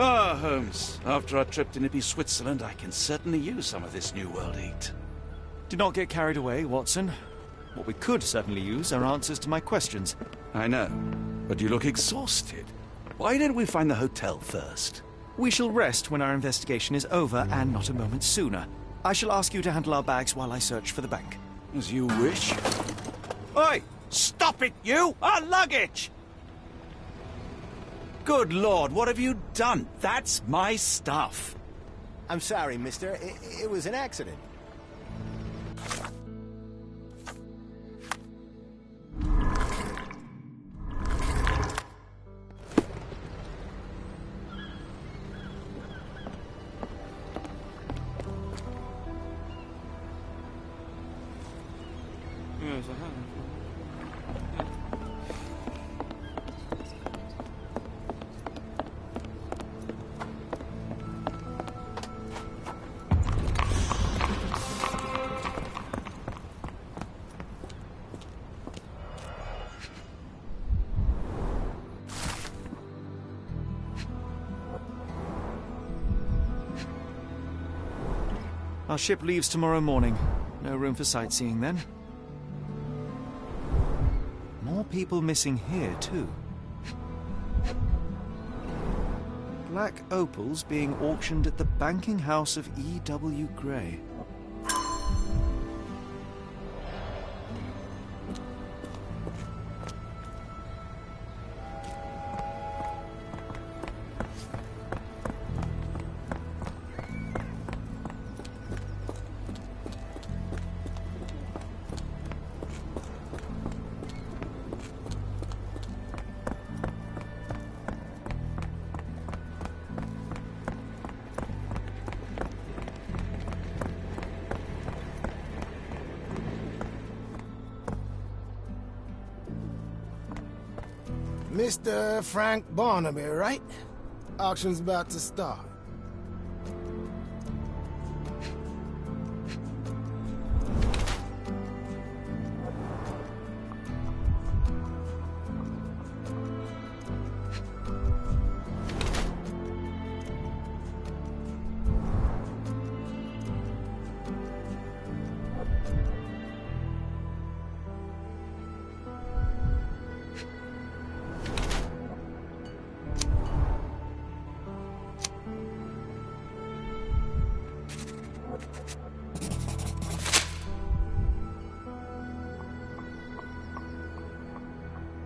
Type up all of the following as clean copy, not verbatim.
Ah, Holmes. After our trip to nippy Switzerland, I can certainly use some of this New World heat. Do not get carried away, Watson. What we could certainly use are answers to my questions. I know, but you look exhausted. Why don't we find the hotel first? We shall rest when our investigation is over, and not a moment sooner. I shall ask you to handle our bags while I search for the bank. As you wish. Oi! Stop it, you! Our luggage! Good Lord, what have you done? That's my stuff. I'm sorry, mister. It was an accident. Our ship leaves tomorrow morning. No room for sightseeing then. More people missing here, too. Black opals being auctioned at the banking house of E.W. Gray. Mr. Frank Barnaby, right? Auction's about to start.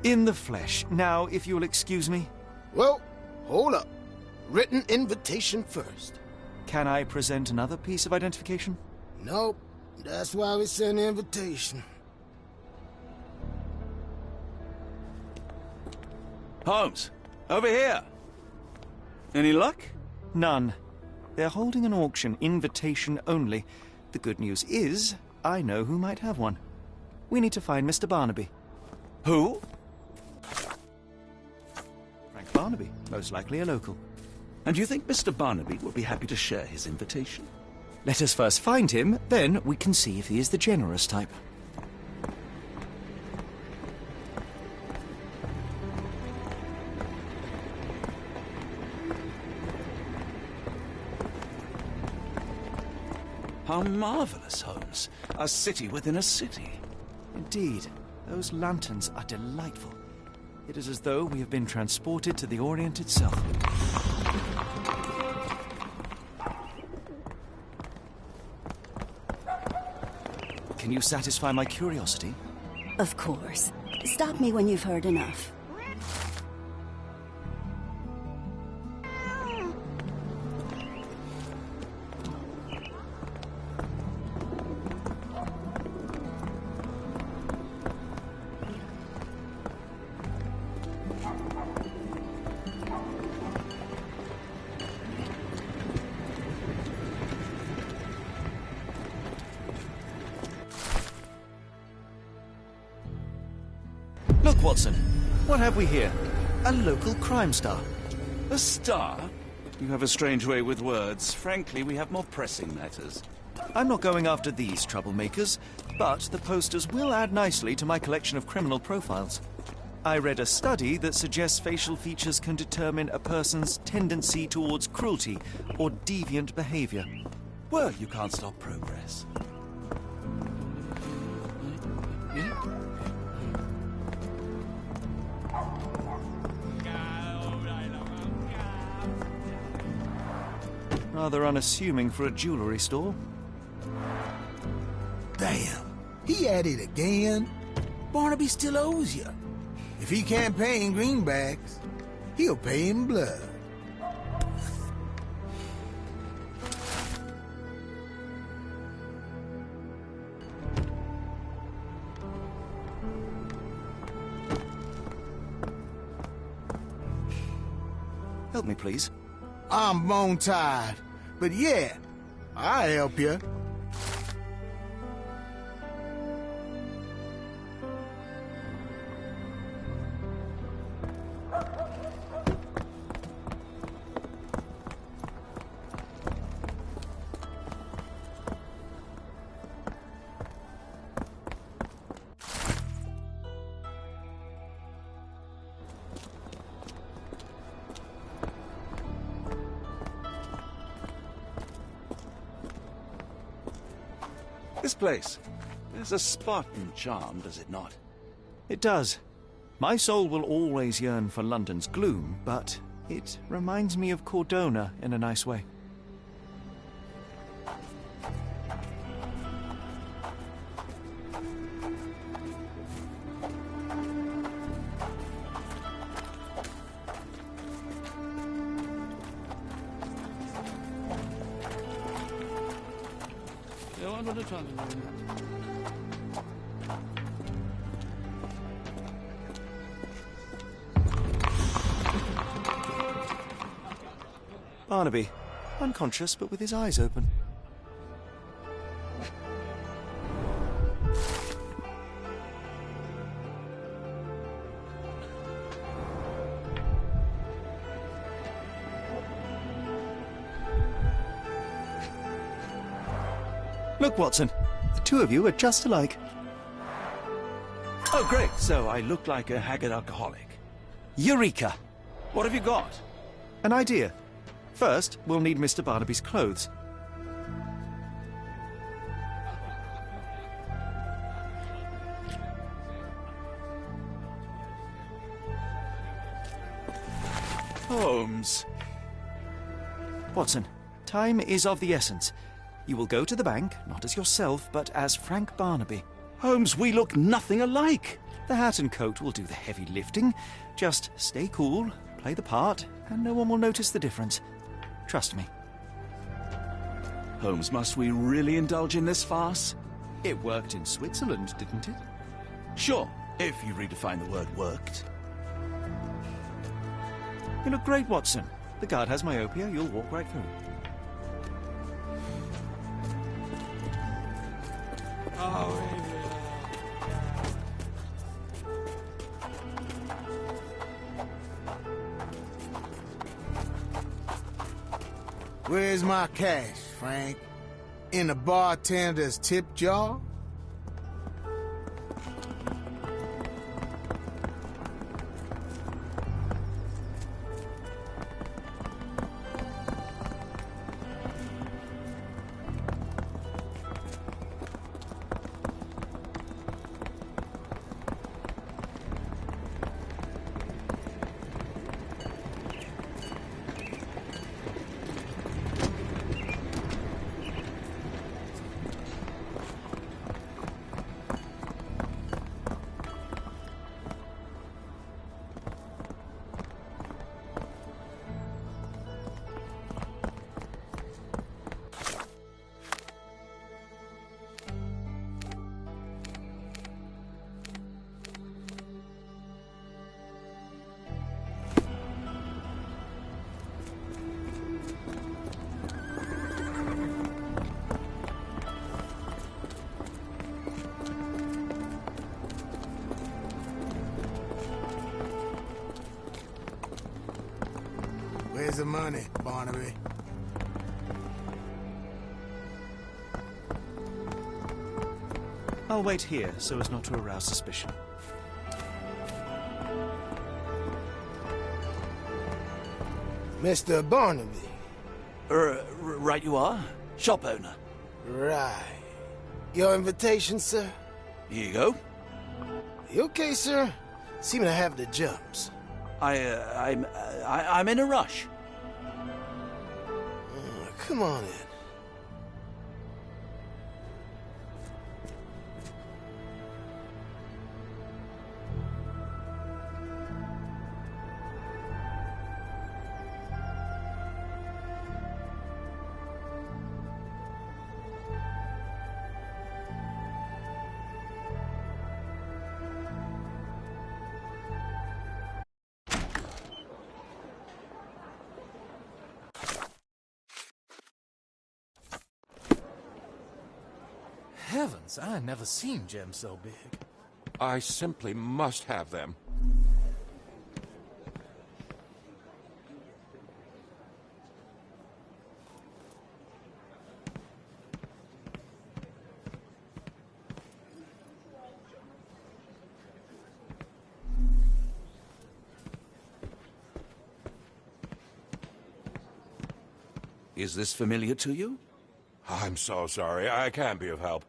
In the flesh. Now, if you'll excuse me. Well, hold up. Written invitation first. Can I present another piece of identification? Nope. That's why we send the invitation. Holmes, over here. Any luck? None. They're holding an auction, invitation only. The good news is, I know who might have one. We need to find Mr. Barnaby. Who? Frank Barnaby, most likely a local. And you think Mr. Barnaby would be happy to share his invitation? Let us first find him, then we can see if he is the generous type. How marvelous, Holmes. A city within a city. Indeed, those lanterns are delightful. It is as though we have been transported to the Orient itself. Can you satisfy my curiosity? Of course. Stop me when you've heard enough. Look, Watson. What have we here? A local crime star. A star? You have a strange way with words. Frankly, we have more pressing matters. I'm not going after these troublemakers, but the posters will add nicely to my collection of criminal profiles. I read a study that suggests facial features can determine a person's tendency towards cruelty or deviant behavior. Well, you can't stop progress. Rather unassuming for a jewelry store. Damn, he at it again. Barnaby still owes you. If he can't pay in greenbacks, he'll pay in blood. Help me, please. I'm bone tired, but yeah, I'll help you. This place. There's a Spartan charm, does it not? It does. My soul will always yearn for London's gloom, but it reminds me of Cordona in a nice way. Barnaby, unconscious but with his eyes open. Look, Watson, the two of you are just alike. Oh, great. So I look like a haggard alcoholic. Eureka! What have you got? An idea. First, we'll need Mr. Barnaby's clothes. Holmes. Watson, time is of the essence. You will go to the bank, not as yourself, but as Frank Barnaby. Holmes, we look nothing alike. The hat and coat will do the heavy lifting. Just stay cool, play the part, and no one will notice the difference. Trust me. Holmes, must we really indulge in this farce? It worked in Switzerland, didn't it? Sure, if you redefine the word worked. You look great, Watson. The guard has myopia, you'll walk right through. Where's my cash, Frank? In the bartender's tip jar? Where's the money, Barnaby? I'll wait here so as not to arouse suspicion. Mr. Barnaby. Right you are. Shop owner. Right. Your invitation, sir? Here you go. You okay, sir? Seem to have the jumps. I'm in a rush. Come on in. Heavens, I never seen gems so big. I simply must have them. Is this familiar to you? I'm so sorry. I can't be of help.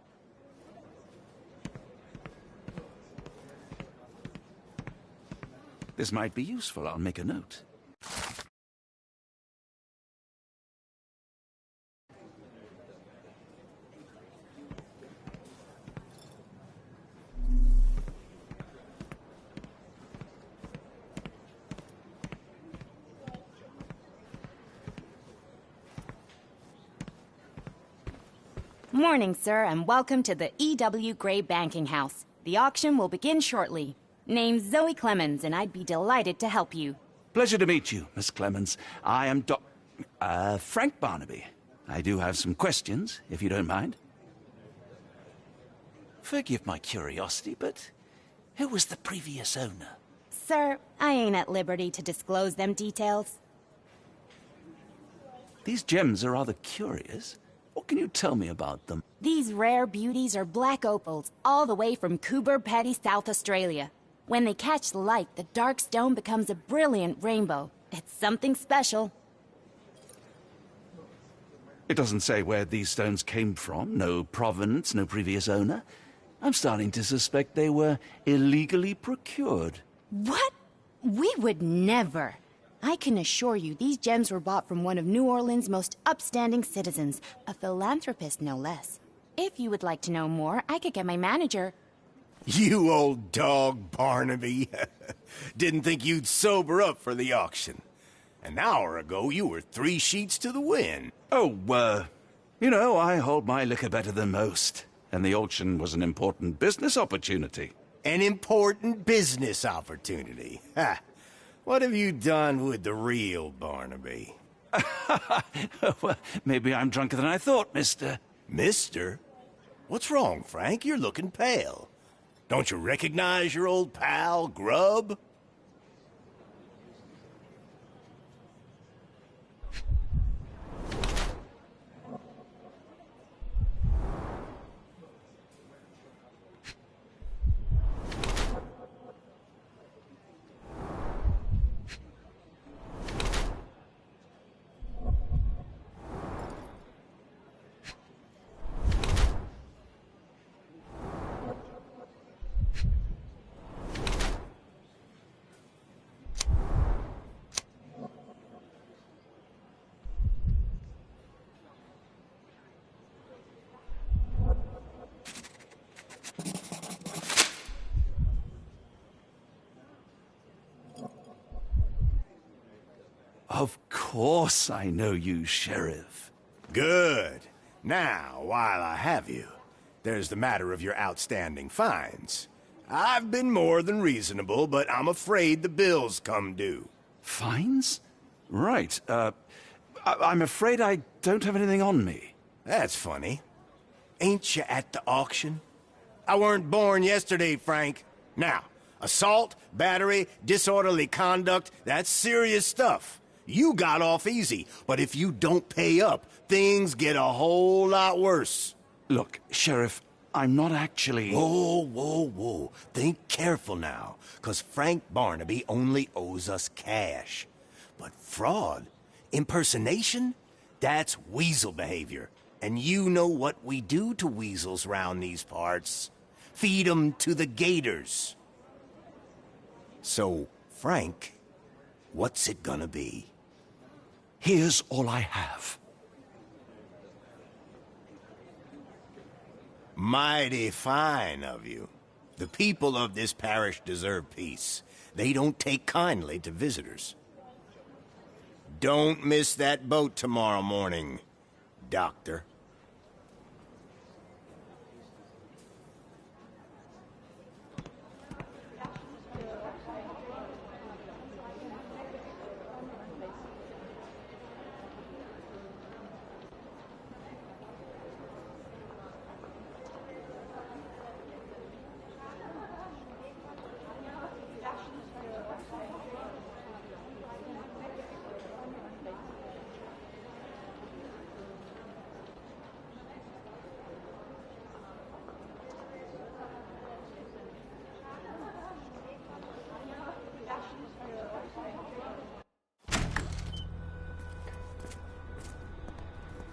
This might be useful. I'll make a note. Morning, sir, and welcome to the E.W. Gray Banking House. The auction will begin shortly. Name's Zoe Clemens, and I'd be delighted to help you. Pleasure to meet you, Miss Clemens. I am Frank Barnaby. I do have some questions, if you don't mind. Forgive my curiosity, but who was the previous owner? Sir, I ain't at liberty to disclose them details. These gems are rather curious. What can you tell me about them? These rare beauties are black opals, all the way from Coober Pedy, South Australia. When they catch the light, the dark stone becomes a brilliant rainbow. It's something special. It doesn't say where these stones came from. No provenance, no previous owner. I'm starting to suspect they were illegally procured. What? We would never. I can assure you these gems were bought from one of New Orleans' most upstanding citizens, a philanthropist no less. If you would like to know more, I could get my manager. You old dog, Barnaby. Didn't think you'd sober up for the auction. An hour ago, you were 3 sheets to the wind. Oh, you know, I hold my liquor better than most. And the auction was an important business opportunity. An important business opportunity. Ha! What have you done with the real Barnaby? Well, maybe I'm drunker than I thought, mister. Mister? What's wrong, Frank? You're looking pale. Don't you recognize your old pal, Grub? Of course I know you, Sheriff. Good. Now, while I have you, there's the matter of your outstanding fines. I've been more than reasonable, but I'm afraid the bills come due. Fines? Right, I'm afraid I don't have anything on me. That's funny. Ain't you at the auction? I weren't born yesterday, Frank. Now, assault, battery, disorderly conduct, that's serious stuff. You got off easy, but if you don't pay up, things get a whole lot worse. Look, Sheriff, I'm not actually... Whoa. Think careful now, 'cause Frank Barnaby only owes us cash. But fraud, Impersonation? That's weasel behavior. And you know what we do to weasels round these parts. Feed 'em to the gators. So, Frank, what's it gonna be? Here's all I have. Mighty fine of you. The people of this parish deserve peace. They don't take kindly to visitors. Don't miss that boat tomorrow morning, Doctor.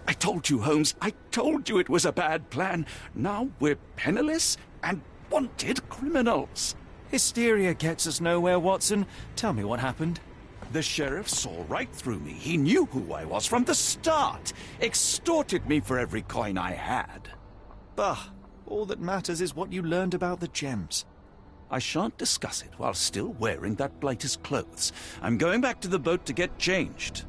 I told you, Holmes. I told you it was a bad plan. Now we're penniless and wanted criminals. Hysteria gets us nowhere, Watson. Tell me what happened. The sheriff saw right through me. He knew who I was from the start. Extorted me for every coin I had. Bah, all that matters is what you learned about the gems. I shan't discuss it while still wearing that blighter's clothes. I'm going back to the boat to get changed.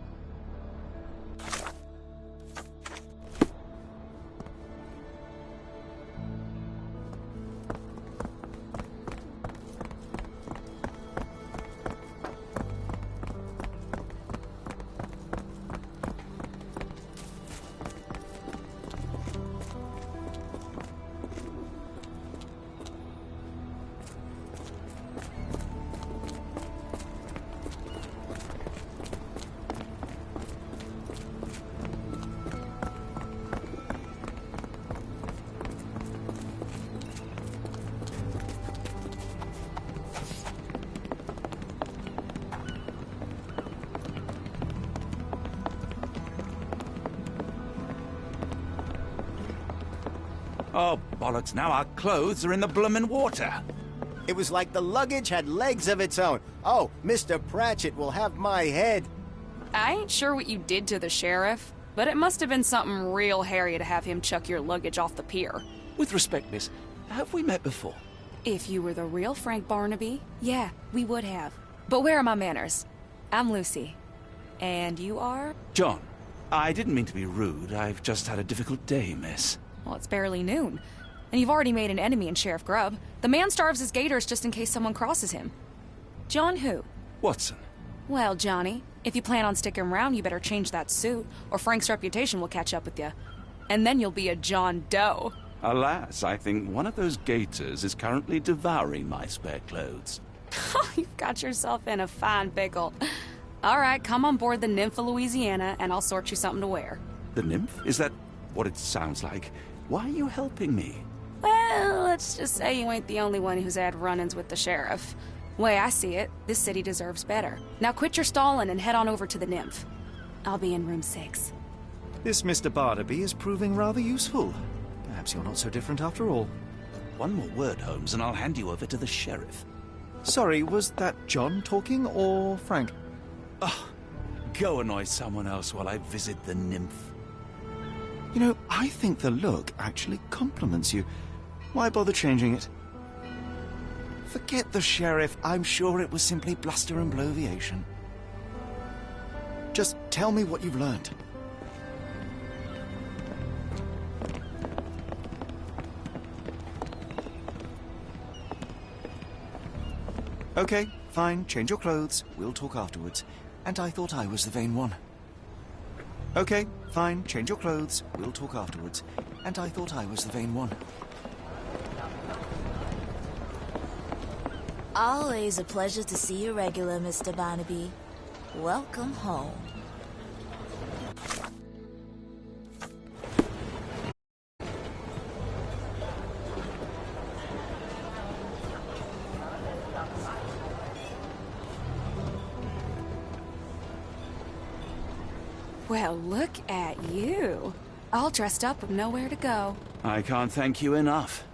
Oh, bollocks, now our clothes are in the bloomin' water. It was like the luggage had legs of its own. Oh, Mr. Pratchett will have my head. I ain't sure what you did to the sheriff, but it must have been something real hairy to have him chuck your luggage off the pier. With respect, miss, have we met before? If you were the real Frank Barnaby, yeah, we would have. But where are my manners? I'm Lucy. And you are? John, I didn't mean to be rude. I've just had a difficult day, miss. Well, it's barely noon. And you've already made an enemy in Sheriff Grubb. The man starves his gators just in case someone crosses him. John who? Watson. Well, Johnny, if you plan on sticking around, you better change that suit, or Frank's reputation will catch up with you. And then you'll be a John Doe. Alas, I think one of those gators is currently devouring my spare clothes. Oh, you've got yourself in a fine pickle. All right, come on board the Nymph of Louisiana, and I'll sort you something to wear. The nymph? Is that what it sounds like? Why are you helping me? Well, let's just say you ain't the only one who's had run-ins with the sheriff. Way I see it, this city deserves better. Now quit your stalling and head on over to the Nymph. I'll be in room 6. This Mr. Barnaby is proving rather useful. Perhaps you're not so different after all. One more word, Holmes, and I'll hand you over to the sheriff. Sorry, was that John talking or Frank? Oh, go annoy someone else while I visit the nymph. You know, I think the look actually compliments you. Why bother changing it? Forget the sheriff. I'm sure it was simply bluster and bloviation. Just tell me what you've learned. Okay, fine. Change your clothes. We'll talk afterwards. And I thought I was the vain one. Okay, fine. Change your clothes. We'll talk afterwards. And I thought I was the vain one. Always a pleasure to see you regular, Mr. Barnaby. Welcome home. Well, look at you. All dressed up with nowhere to go. I can't thank you enough.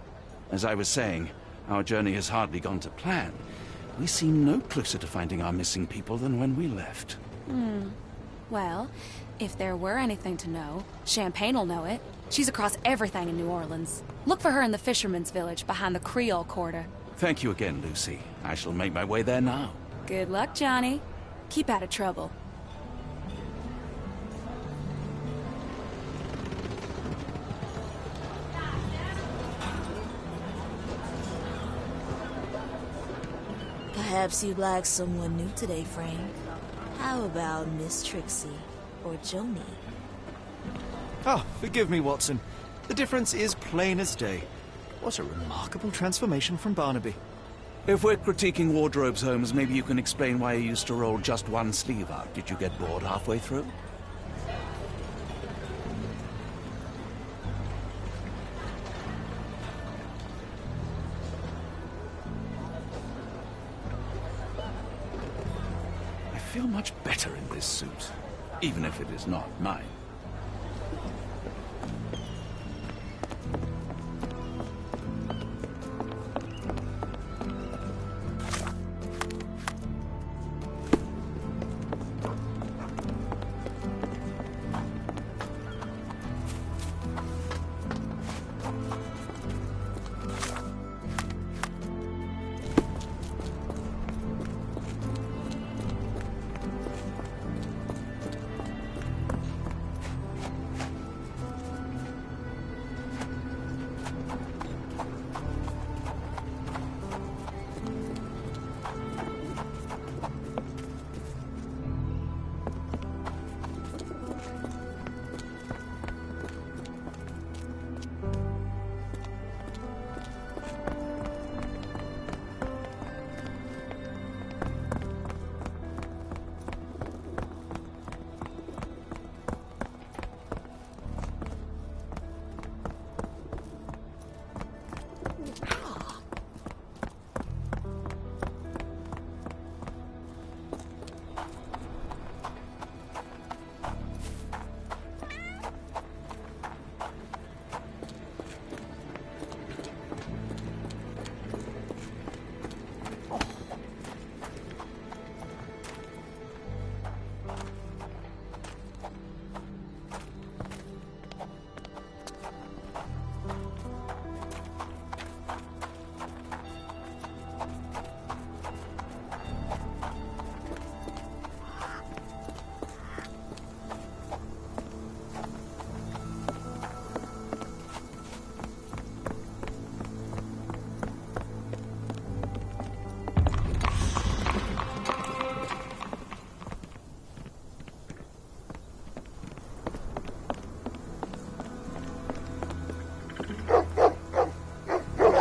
As I was saying, our journey has hardly gone to plan. We seem no closer to finding our missing people than when we left. Well, if there were anything to know, Champagne'll know it. She's across everything in New Orleans. Look for her in the fisherman's village behind the Creole Quarter. Thank you again, Lucy. I shall make my way there now. Good luck, Johnny. Keep out of trouble. Perhaps you'd like someone new today, Frank. How about Miss Trixie or Joni? Ah, forgive me, Watson. The difference is plain as day. What a remarkable transformation from Barnaby. If we're critiquing wardrobes, Holmes, maybe you can explain why you used to roll just one sleeve up. Did you get bored halfway through? I feel much better in this suit, even if it is not mine.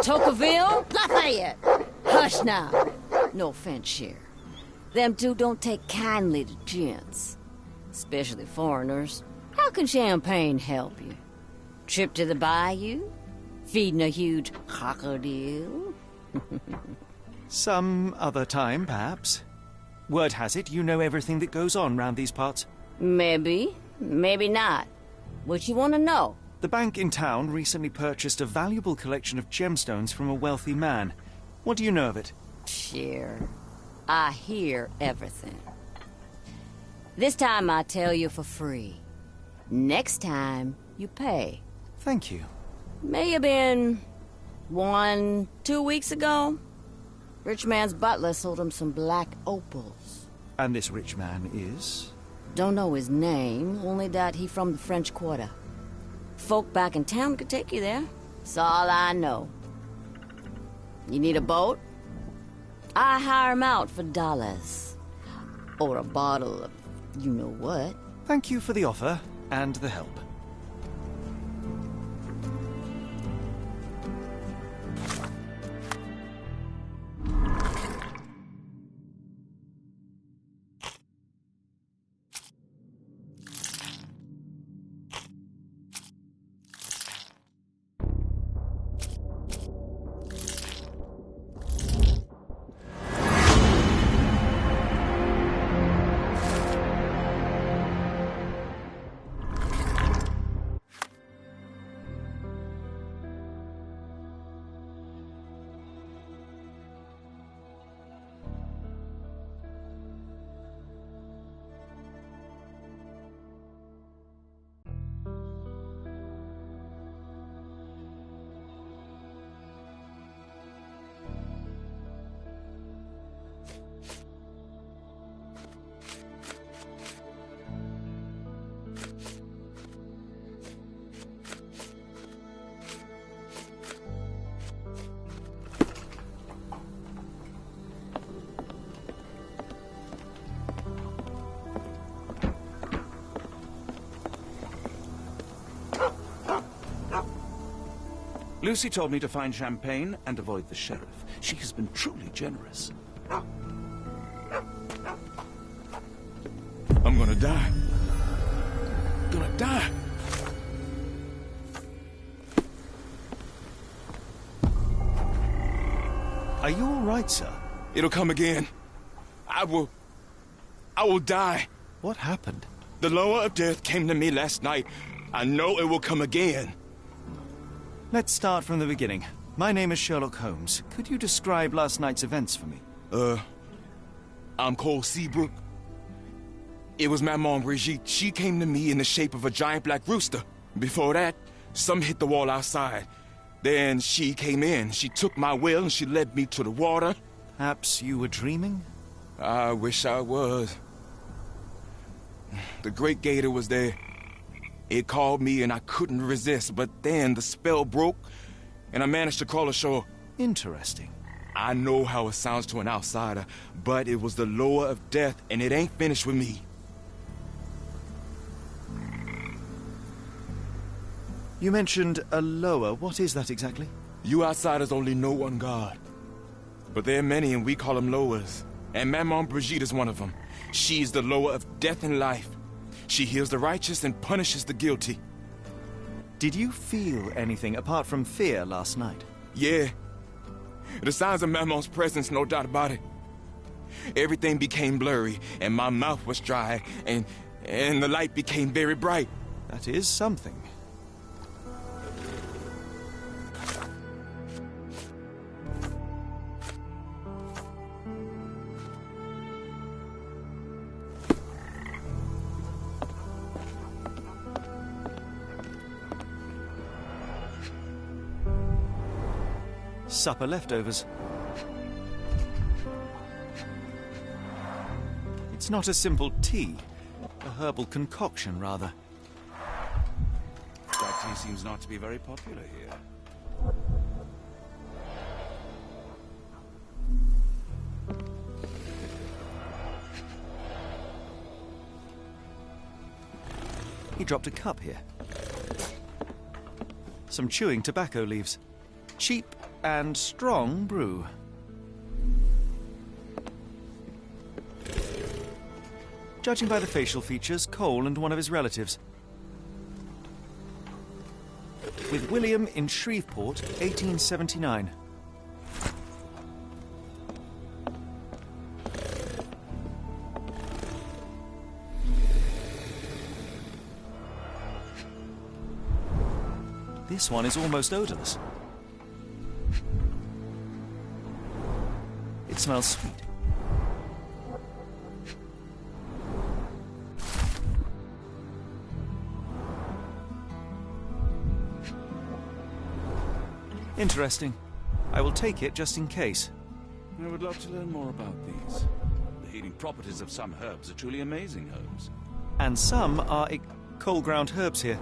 Tocqueville? Lafayette! Hush now. No offense, Cher. Them two don't take kindly to gents. Especially foreigners. How can champagne help you? Trip to the bayou? Feeding a huge crocodile? Some other time, perhaps. Word has it you know everything that goes on round these parts. Maybe. Maybe not. What you want to know? The bank in town recently purchased a valuable collection of gemstones from a wealthy man. What do you know of it? Sure. I hear everything. This time I tell you for free. Next time, you pay. Thank you. May have been 1, 2 weeks ago. Rich man's butler sold him some black opals. And this rich man is? Don't know his name, only that he from the French Quarter. Folk back in town could take you there. That's all I know. You need a boat? I hire 'em out for dollars. Or a bottle of you-know-what. Thank you for the offer and the help. Lucy told me to find champagne and avoid the sheriff. She has been truly generous. I'm gonna die. Gonna die. Are you all right, sir? It'll come again. I will die. What happened? The lower of death came to me last night. I know it will come again. Let's start from the beginning. My name is Sherlock Holmes. Could you describe last night's events for me? I'm Cole Seabrook. It was Maman Brigitte. She came to me in the shape of a giant black rooster. Before that, some hit the wall outside. Then she came in. She took my will and she led me to the water. Perhaps you were dreaming? I wish I was. The great gator was there. It called me and I couldn't resist, but then the spell broke and I managed to crawl ashore. Interesting. I know how it sounds to an outsider, but it was the lower of death and it ain't finished with me. You mentioned a lower. What is that exactly? You outsiders only know one God. But there are many and we call them lowers. And Maman Brigitte is one of them. She's the lower of death and life. She heals the righteous and punishes the guilty. Did you feel anything apart from fear last night? Yeah. The signs of Maman's presence, no doubt about it. Everything became blurry and my mouth was dry and the light became very bright. That is something. Supper leftovers. It's not a simple tea. A herbal concoction, rather. That tea seems not to be very popular here. He dropped a cup here. Some chewing tobacco leaves. Cheap and strong brew. Judging by the facial features, Cole and one of his relatives. With William in Shreveport, 1879. This one is almost odorless. It smells sweet. Interesting. I will take it just in case. I would love to learn more about these. The healing properties of some herbs are truly amazing, Holmes. And some are cold ground herbs here.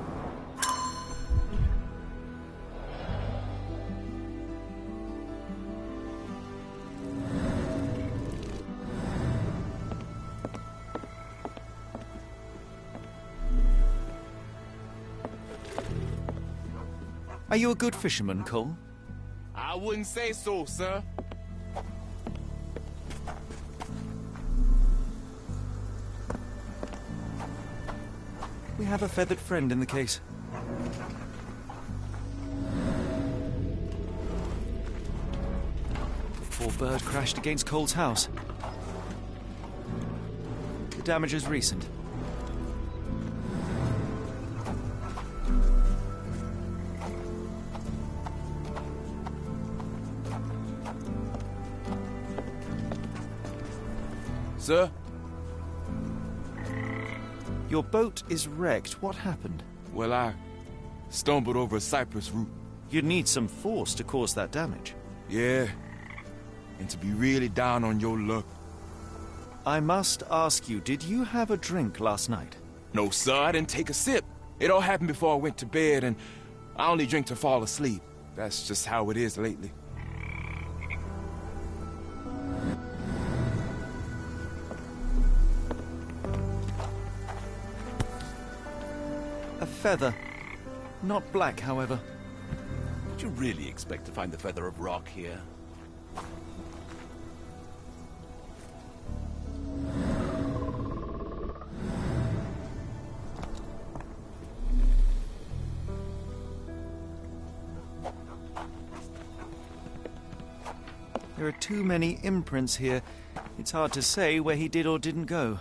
Are you a good fisherman, Cole? I wouldn't say so, sir. We have a feathered friend in the case. The poor bird crashed against Cole's house. The damage is recent. Sir? Your boat is wrecked. What happened? Well, I stumbled over a cypress root. You'd need some force to cause that damage. Yeah, and to be really down on your luck. I must ask you, did you have a drink last night? No, sir, I didn't take a sip. It all happened before I went to bed, and I only drink to fall asleep. That's just how it is lately. A feather. Not black, however. Did you really expect to find the feather of rock here? There are too many imprints here. It's hard to say where he did or didn't go.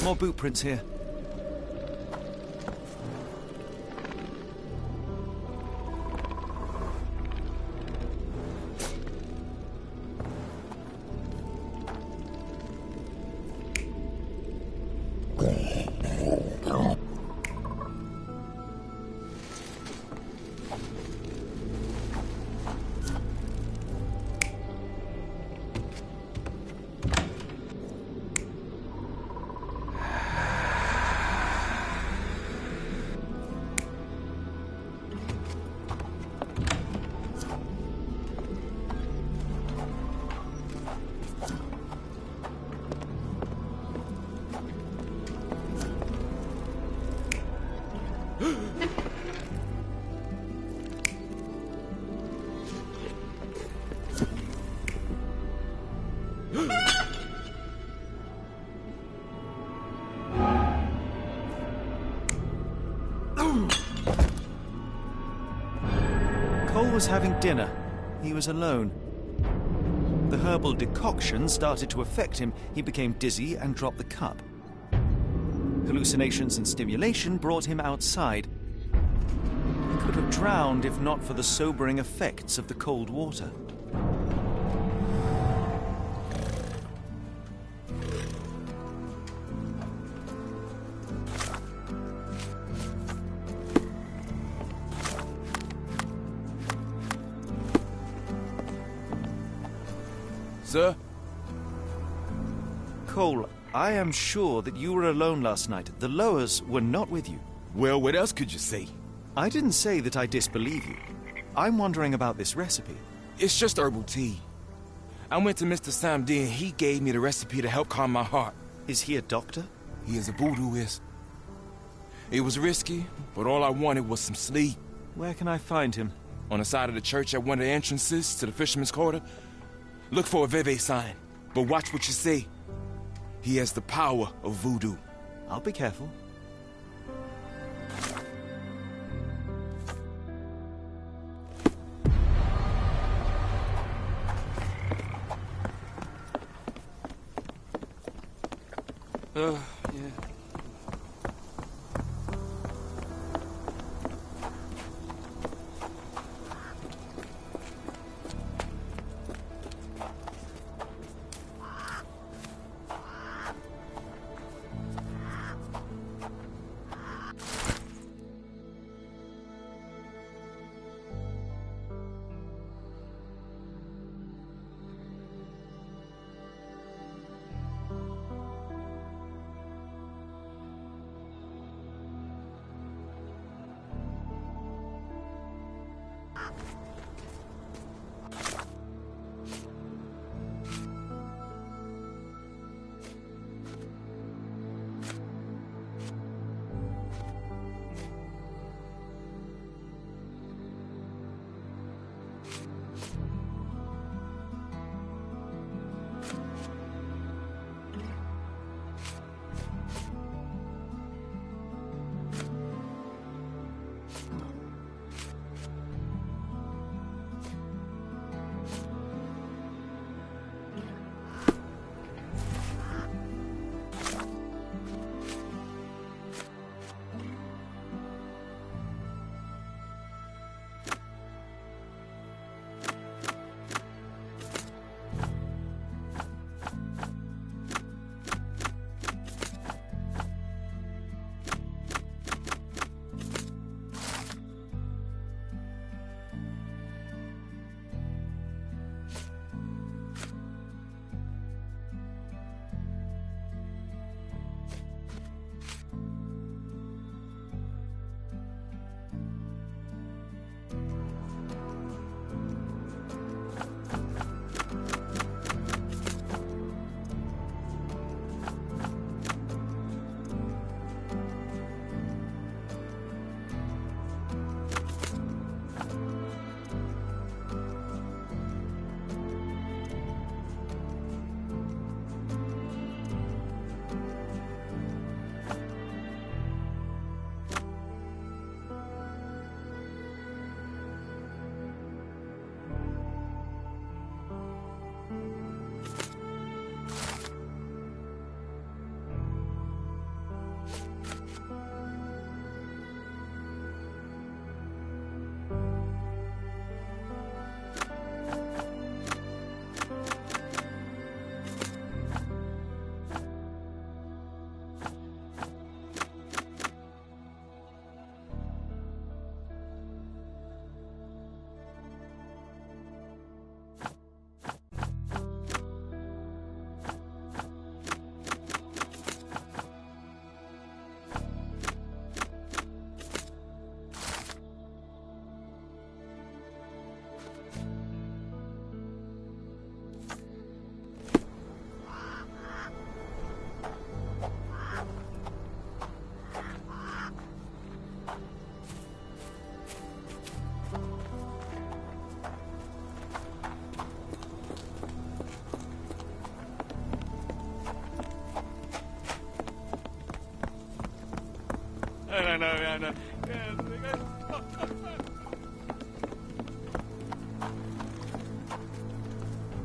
More boot prints here. Cole was having dinner. He was alone. The herbal decoction started to affect him. He became dizzy and dropped the cup. Hallucinations and stimulation brought him outside. He could have drowned if not for the sobering effects of the cold water. Sir? Cole, I am sure that you were alone last night. The Lowers were not with you. Well, what else could you say? I didn't say that I disbelieve you. I'm wondering about this recipe. It's just herbal tea. I went to Mr. Samdi and he gave me the recipe to help calm my heart. Is he a doctor? He is a voodooist. It was risky, but all I wanted was some sleep. Where can I find him? On the side of the church at one of the entrances to the Fisherman's Quarter. Look for a Veve sign, but watch what you say. He has the power of voodoo. I'll be careful. Yeah.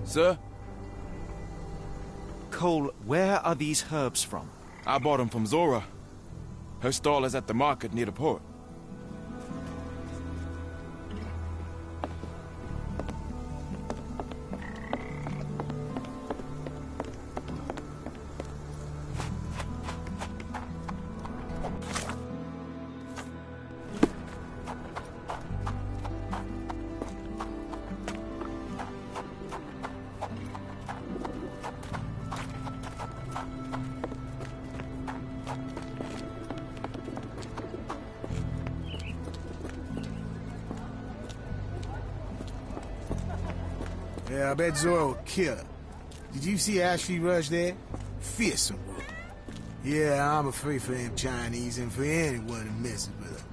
Sir? Cole, where are these herbs from? I bought them from Zora. Her stall is at the market near the port. Yeah, I bet Zora will kill her. Did you see how she rushed there? Fearsome woman. Yeah, I'm afraid for them Chinese and for anyone who messes with her.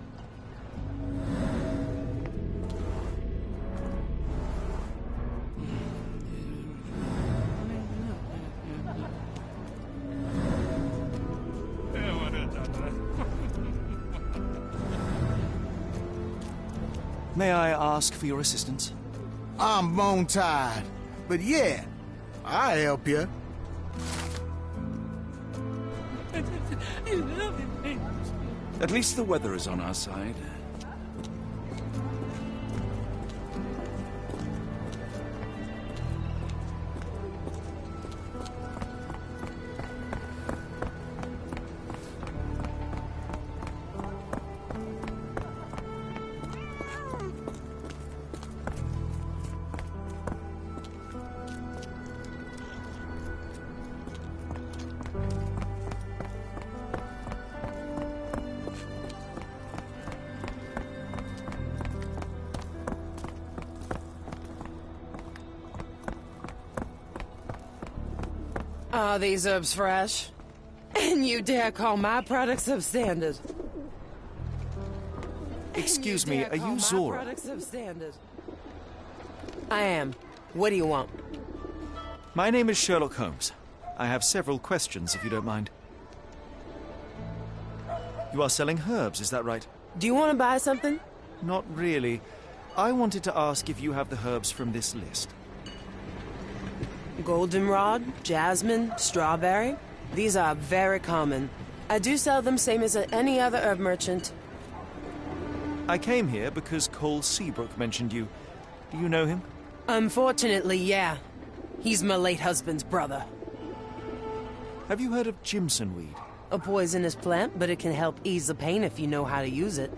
May I ask for your assistance? I'm bone tired, but yeah, I'll help you. At least the weather is on our side. Are these herbs fresh? And you dare call my products substandard? Excuse me, are you Zora? I am. What do you want? My name is Sherlock Holmes. I have several questions, if you don't mind. You are selling herbs, is that right? Do you want to buy something? Not really. I wanted to ask if you have the herbs from this list. Goldenrod, jasmine, strawberry. These are very common. I do sell them same as any other herb merchant. I came here because Cole Seabrook mentioned you. Do you know him? Unfortunately, yeah. He's my late husband's brother. Have you heard of Jimson weed? A poisonous plant, but it can help ease the pain if you know how to use it.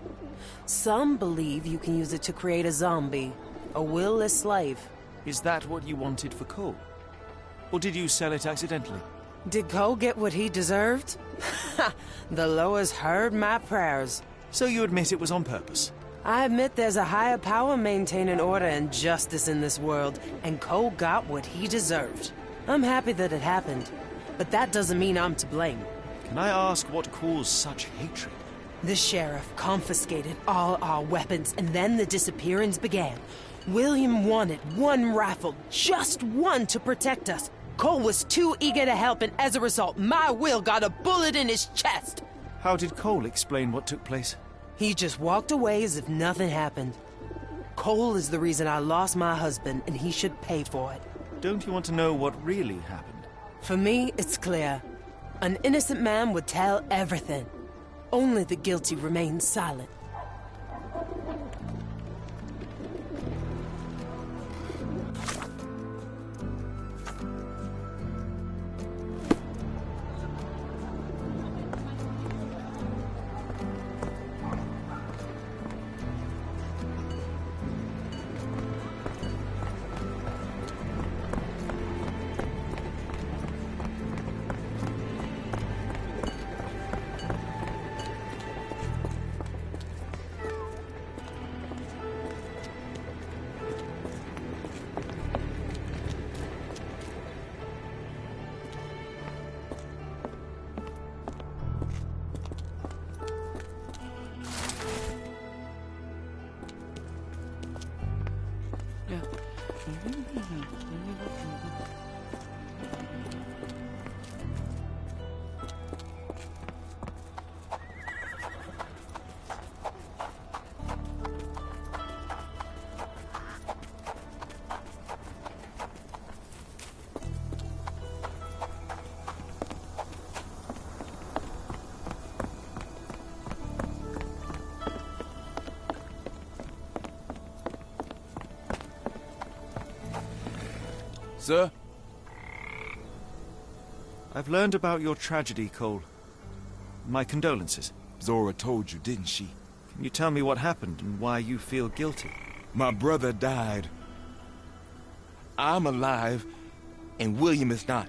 Some believe you can use it to create a zombie, a will-less slave. Is that what you wanted for Cole? Or did you sell it accidentally? Did Cole get what he deserved? The Loas heard my prayers. So you admit it was on purpose? I admit there's a higher power maintaining order and justice in this world, and Cole got what he deserved. I'm happy that it happened, but that doesn't mean I'm to blame. Can I ask what caused such hatred? The sheriff confiscated all our weapons, and then the disappearance began. William wanted one rifle, just one, to protect us. Cole was too eager to help, and as a result, my Will got a bullet in his chest. How did Cole explain what took place? He just walked away as if nothing happened. Cole is the reason I lost my husband, and he should pay for it. Don't you want to know what really happened? For me, it's clear. An innocent man would tell everything. Only the guilty remain silent. Sir? I've learned about your tragedy, Cole. My condolences. Zora told you, didn't she? Can you tell me what happened and why you feel guilty? My brother died. I'm alive, and William is not.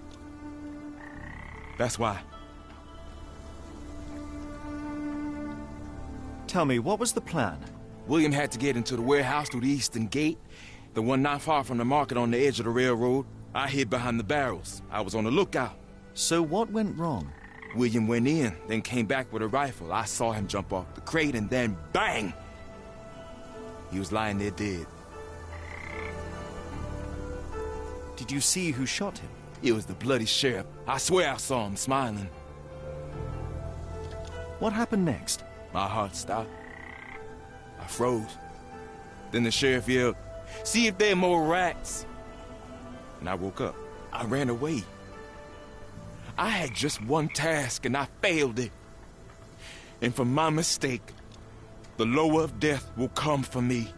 That's why. Tell me, what was the plan? William had to get into the warehouse through the eastern gate, the one not far from the market on the edge of the railroad. I hid behind the barrels. I was on the lookout. So what went wrong? William went in, then came back with a rifle. I saw him jump off the crate, and then bang! He was lying there dead. Did you see who shot him? It was the bloody sheriff. I swear I saw him smiling. What happened next? My heart stopped. I froze. Then the sheriff yelled, "See if there are more rats." And I woke up. I ran away. I had just one task, and I failed it. And for my mistake, the lower of death will come for me.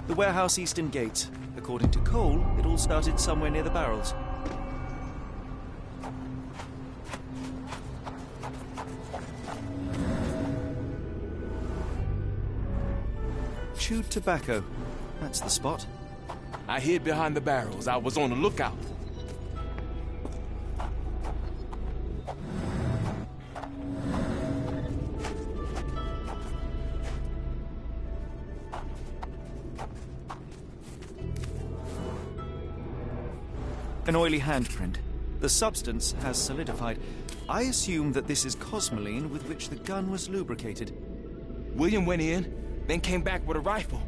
The warehouse eastern gate. According to Cole, it all started somewhere near the barrels. Chewed tobacco. That's the spot. I hid behind the barrels. I was on the lookout. An oily handprint. The substance has solidified. I assume that this is cosmoline with which the gun was lubricated. William went in, then came back with a rifle.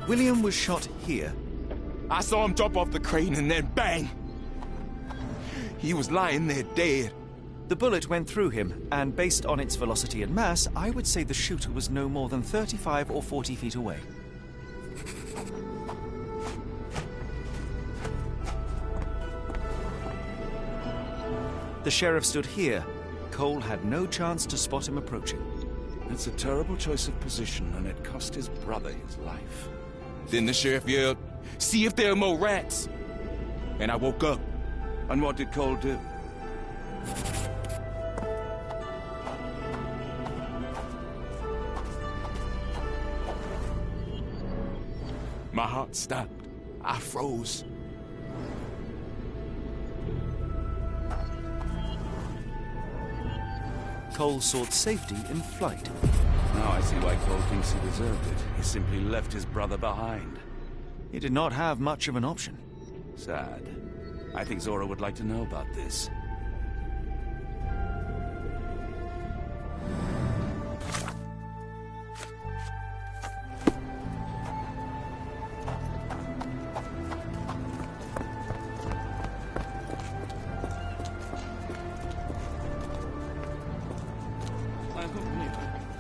William was shot here. I saw him jump off the crane and then bang! He was lying there dead. The bullet went through him, and based on its velocity and mass, I would say the shooter was no more than 35 or 40 feet away. The sheriff stood here. Cole had no chance to spot him approaching. It's a terrible choice of position, and it cost his brother his life. Then the sheriff yelled, "See if there are more rats!" And I woke up. And what did Cole do? My heart stopped. I froze. Cole sought safety in flight. Now I see why Cole thinks he deserved it. He simply left his brother behind. He did not have much of an option. Sad. I think Zora would like to know about this.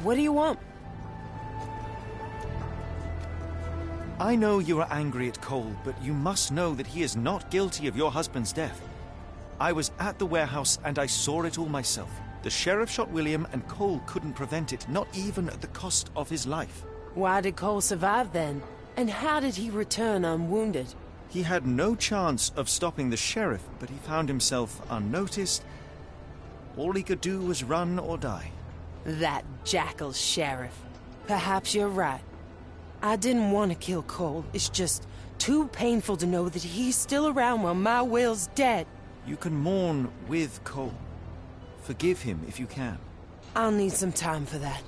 What do you want? I know you are angry at Cole, but you must know that he is not guilty of your husband's death. I was at the warehouse and I saw it all myself. The sheriff shot William and Cole couldn't prevent it, not even at the cost of his life. Why did Cole survive then? And how did he return unwounded? He had no chance of stopping the sheriff, but he found himself unnoticed. All he could do was run or die. That jackal sheriff. Perhaps you're right. I didn't want to kill Cole. It's just too painful to know that he's still around while my Will's dead. You can mourn with Cole. Forgive him if you can. I'll need some time for that.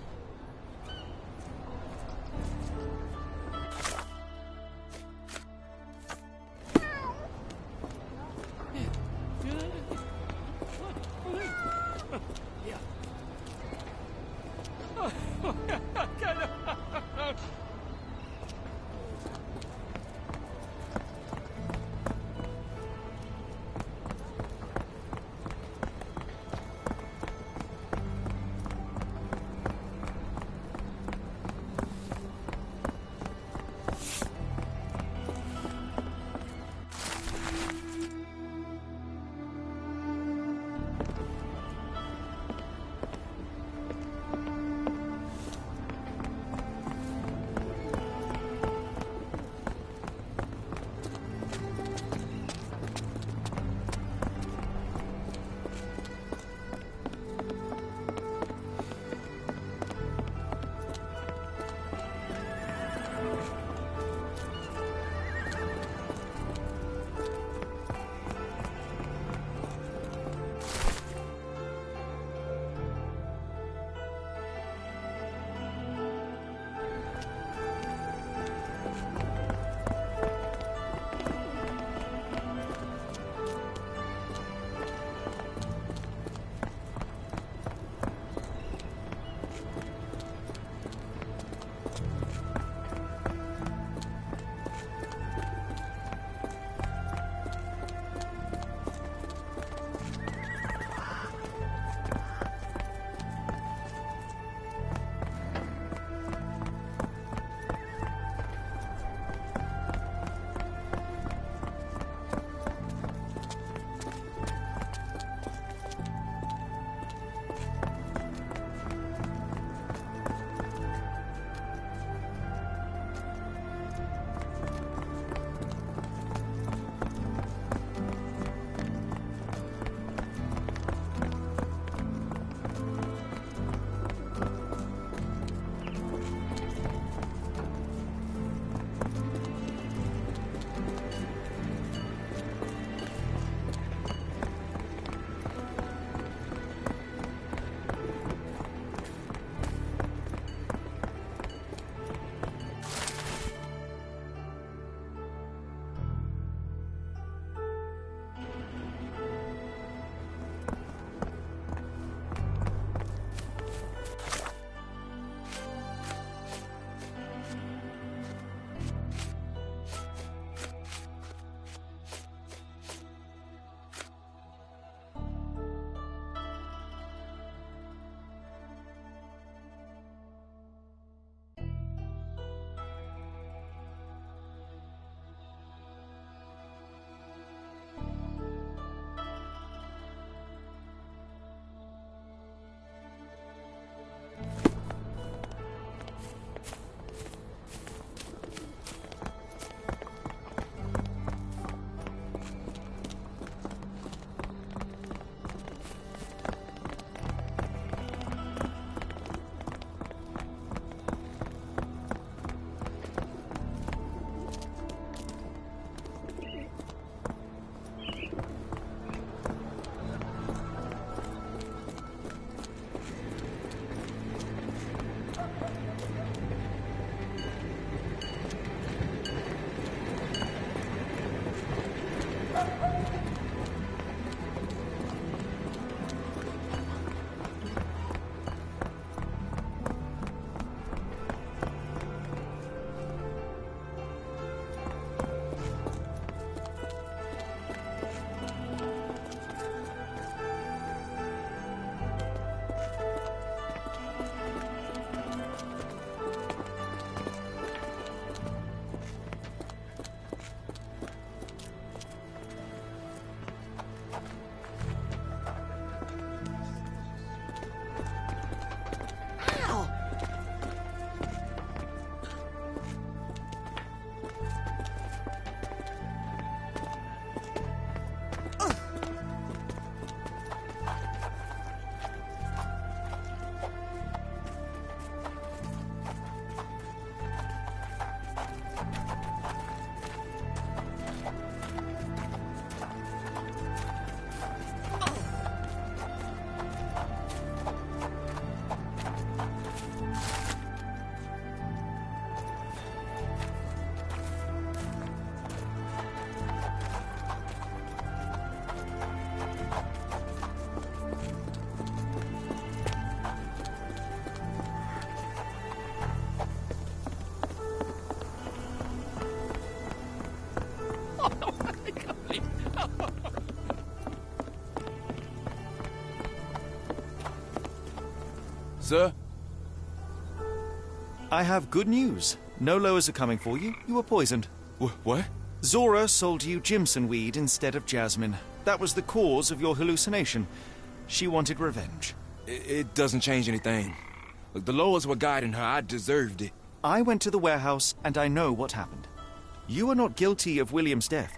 sir. I have good news. No lowers are coming for you. You were poisoned. What? Zora sold you Jimson weed instead of jasmine. That was the cause of your hallucination. She wanted revenge. It doesn't change anything. Look, the lowers were guiding her. I deserved it. I went to the warehouse, and I know what happened. You are not guilty of William's death.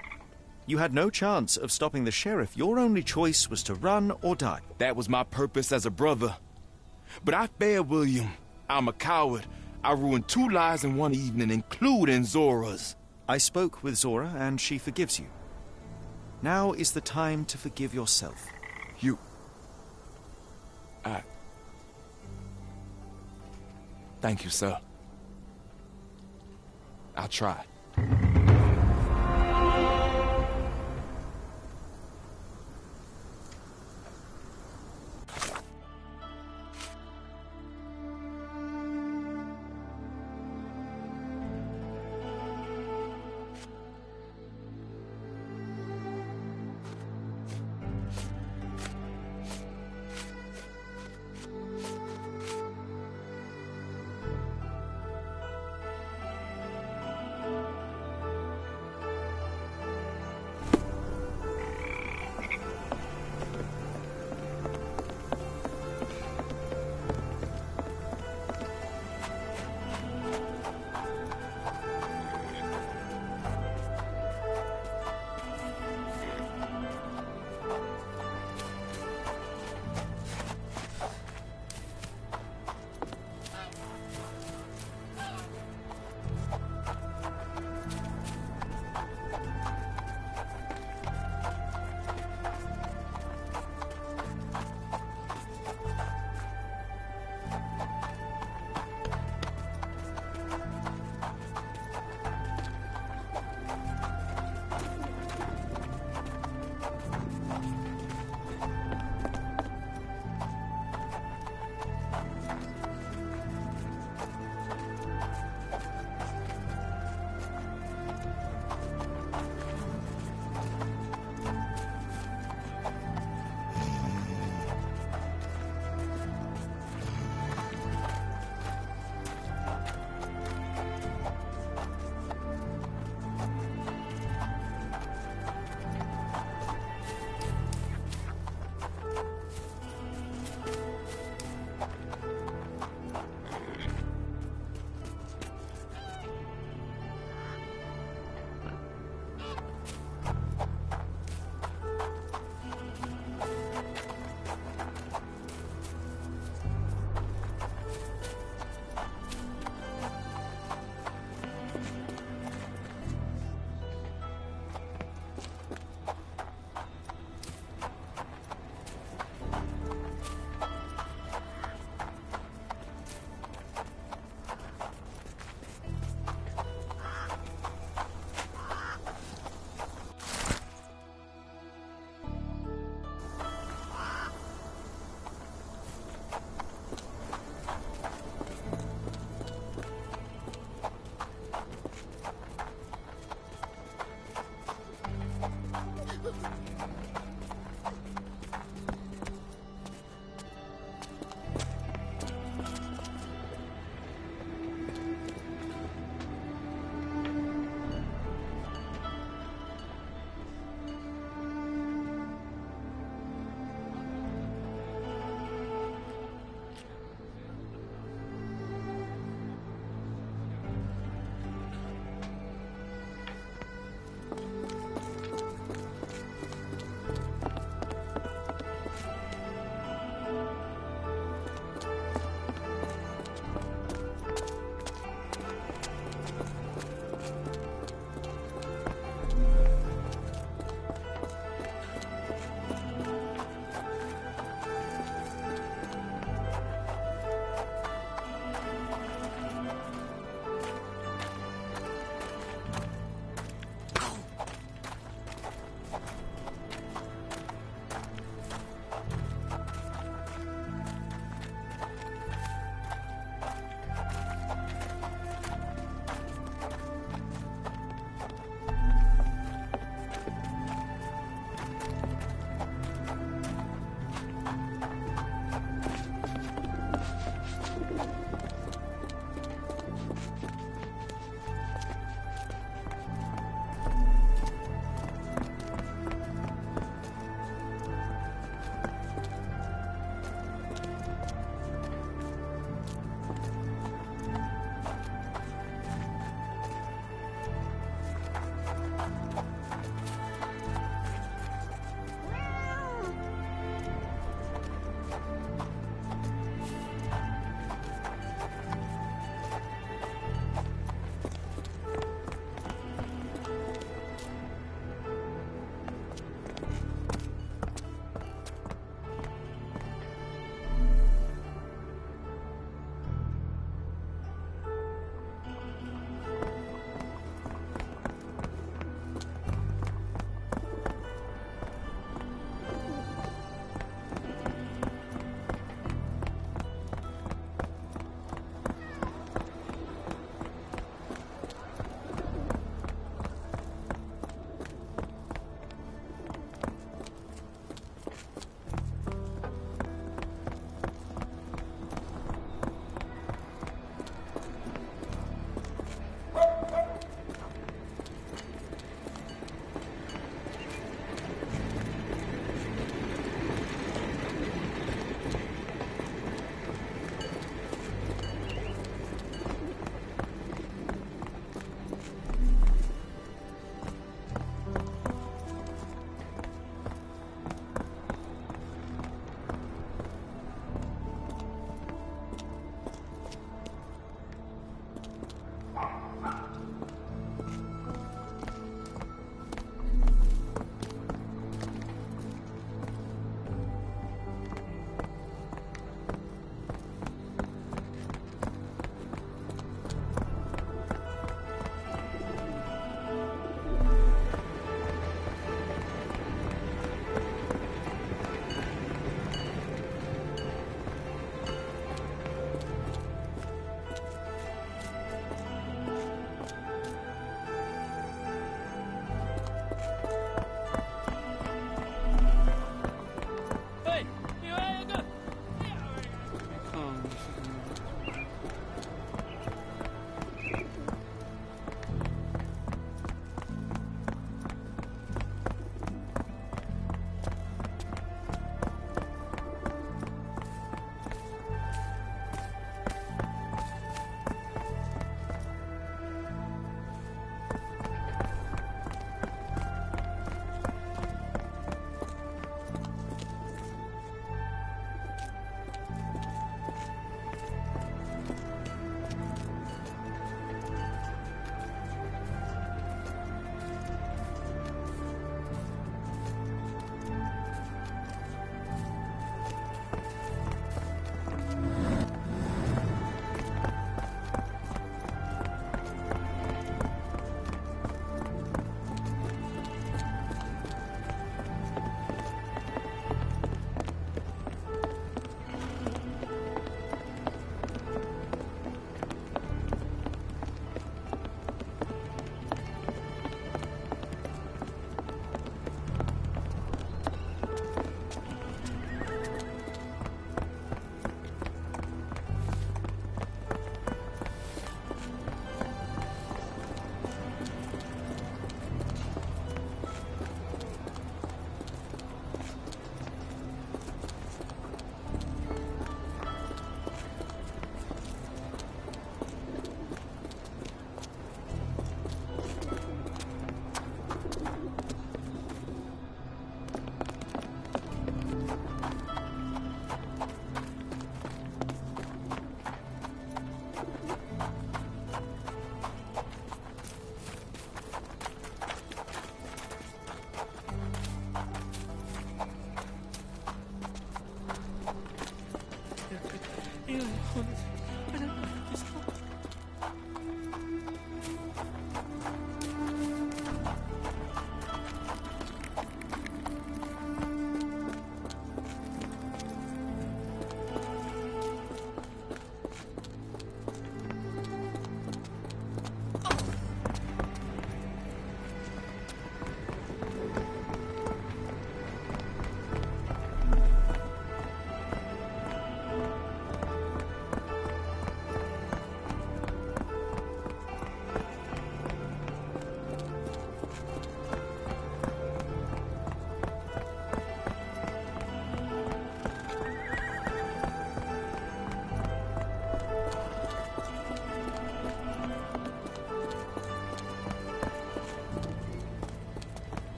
You had no chance of stopping the sheriff. Your only choice was to run or die. That was my purpose as a brother. But I failed William. I'm a coward. I ruined 2 lives in one evening, including Zora's. I spoke with Zora, and she forgives you. Now is the time to forgive yourself. Thank you, sir. I'll try.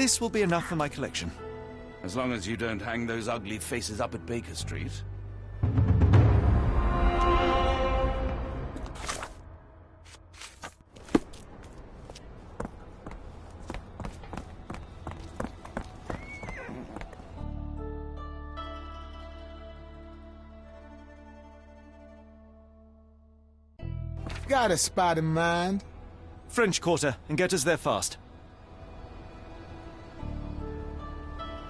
This will be enough for my collection. As long as you don't hang those ugly faces up at Baker Street. Got a spot in mind? French Quarter, and get us there fast.